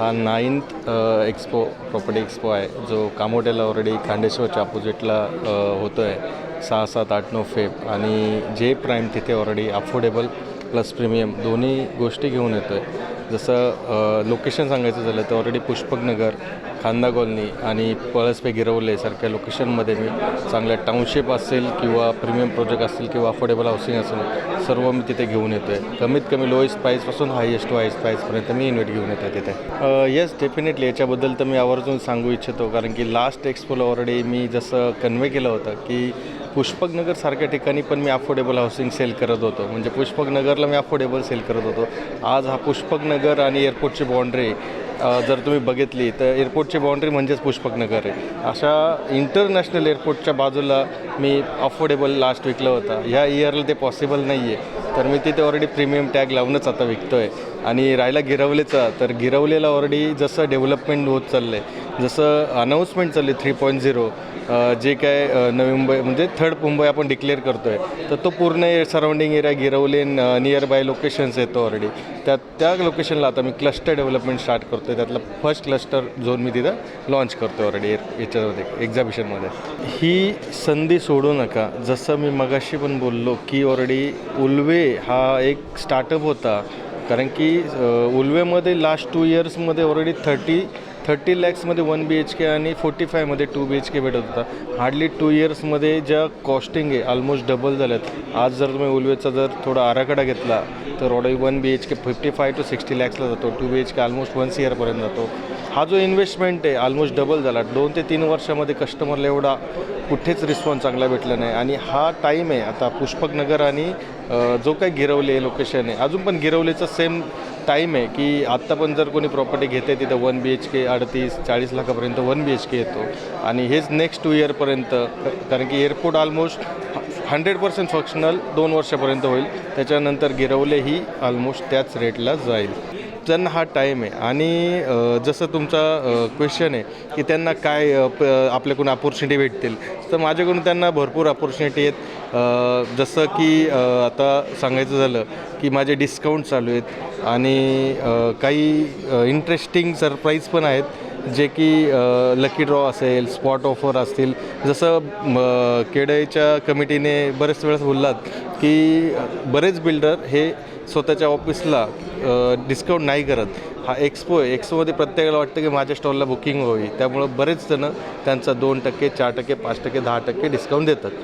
हा 9th expo property expo आहे जो कामोठ्याला ऑलरेडी खांडेश्वरच्या अपोजिटला होतो आहे 6, 7, 8, 9 फेब आणि जे प्राईम तिथे ऑलरेडी अफोर्डेबल प्लस प्रीमियम दोन्ही गोष्टी घेऊन येतो आहे. जसं लोकेशन सांगायचं झालं तर ऑलरेडी पुष्पकनगर, खांदा कॉलनी आणि पळसपे गिरवले सारख्या लोकेशनमध्ये मी चांगल्या टाउनशिप असेल किंवा प्रीमियम प्रोजेक्ट असेल किंवा अफोर्डेबल हाऊसिंग असेल सर्व मी तिथे घेऊन येतो आहे. कमीत कमी लोएस्ट प्राईसपासून हायेस्ट टू हायेस्ट प्राईसपर्यंत मी इन्व्हेट घेऊन येतो आहे तिथे. येस डेफिनेटली याच्याबद्दल तर मी आवर्जून सांगू इच्छितो कारण की लास्ट एक्सपोला ऑलरेडी मी जसं कन्वे केलं होतं की पुष्पकनगरसारख्या ठिकाणी पण मी अफोर्डेबल हाऊसिंग सेल करत होतो. म्हणजे पुष्पकनगरला मी अफोर्डेबल सेल करत होतो. आज हा पुष्पकनगर आणि एअरपोर्टची बाउंड्री जर तुम्ही बघितली तर एअरपोर्टची बाउंड्री म्हणजेच पुष्पकनगर आहे. अशा इंटरनॅशनल एअरपोर्टच्या बाजूला मी अफोर्डेबल लास्ट विकलं होता. ह्या इयरला ते पॉसिबल नाही आहे तर मी तिथे ऑलरेडी प्रीमियम टॅग लावूनच आता विकतो आहे. आणि राहिला गिरवलेचा तर गिरवलेला ऑलरेडी जसं डेव्हलपमेंट होत चाललं आहे, जसं अनाऊन्समेंट चालली 3.0 जे काय नवी मुंबई म्हणजे थर्ड मुंबई आपण डिक्लेअर करतो आहे तर तो पूर्ण सराउंडिंग एरिया गिरवले नियर बाय लोकेशन्स येतो ऑलरेडी. त्या लोकेशनला आता मी क्लस्टर डेव्हलपमेंट स्टार्ट करतो आहे. त्यातला फर्स्ट क्लस्टर झोन मी तिथं लॉन्च करतो ऑलरेडी याच्यामध्ये एक्झिबिशनमध्ये. ही संधी सोडू नका. जसं मी मगाशी पण बोललो की ऑलरेडी उल्वे हा एक स्टार्टअप होता कारण की उल्वेमध्ये लास्ट 2 इयर्समध्ये ऑलरेडी 30 लॅक्समध्ये 1 BHK आणि 45मध्ये 2 BHK भेटत होता. हार्डली 2 इयर्समध्ये ज्या कॉस्टिंग आहे ऑलमोस्ट डबल झाल्यात. आज जर तुम्ही उल्वेचा जर थोडा आराखडा घेतला तर ऑलरेडी 1 BHK 55 to 60 लॅक्सला जातो. 2 BHK ऑलमोस्ट 1 CR जातो. हा जो इन्व्हेस्टमेंट आहे ऑलमोस्ट डबल झाला. 2 ते 3 वर्षामध्ये कस्टमरला एवढा कुठेच रिस्पॉन्स चांगला भेटला नाही. आणि हा टाईम आहे आता पुष्पकनगर आणि जो काही गिरवले लोकेशन आहे अजून पण गिरवलेचं सेम टाईम आहे की आत्ता पण जर कोणी प्रॉपर्टी घेते तिथं 1 BHK 38-40 लाखापर्यंत 1 BHK येतो. आणि हेच नेक्स्ट 2 इयरपर्यंत कारण की एअरपोर्ट ऑलमोस्ट 100% फंक्शनल 2 वर्षापर्यंत होईल. त्याच्यानंतर गिरवले ही ऑलमोस्ट त्याच रेटला जाईल. त्यांना हा टाईम आहे. आणि जसं तुमचा क्वेश्चन आहे की त्यांना काय आपल्याकडून अपॉर्च्युनिटी भेटतील तर माझ्याकडून त्यांना भरपूर अपॉर्च्युनिटी आहेत. जसं की आता सांगायचं झालं की माझे डिस्काउंट चालू आहेत आणि काही इंटरेस्टिंग सरप्राईज पण आहेत जे की लकी ड्रॉ असेल, स्पॉट ऑफर असतील. जसं केडईच्या कमिटीने बरेच वेळेस बोललात की बरेच बिल्डर हे स्वतःच्या ऑफिसला डिस्काउंट नाही करत. हा एक्सपो आहे. एक्सपोमध्ये प्रत्येकाला वाटतं की माझ्या स्टॉलला बुकिंग व्हावी त्यामुळं बरेच जणं त्यांचा 2%, 4%, 5%, 10% डिस्काउंट देतात.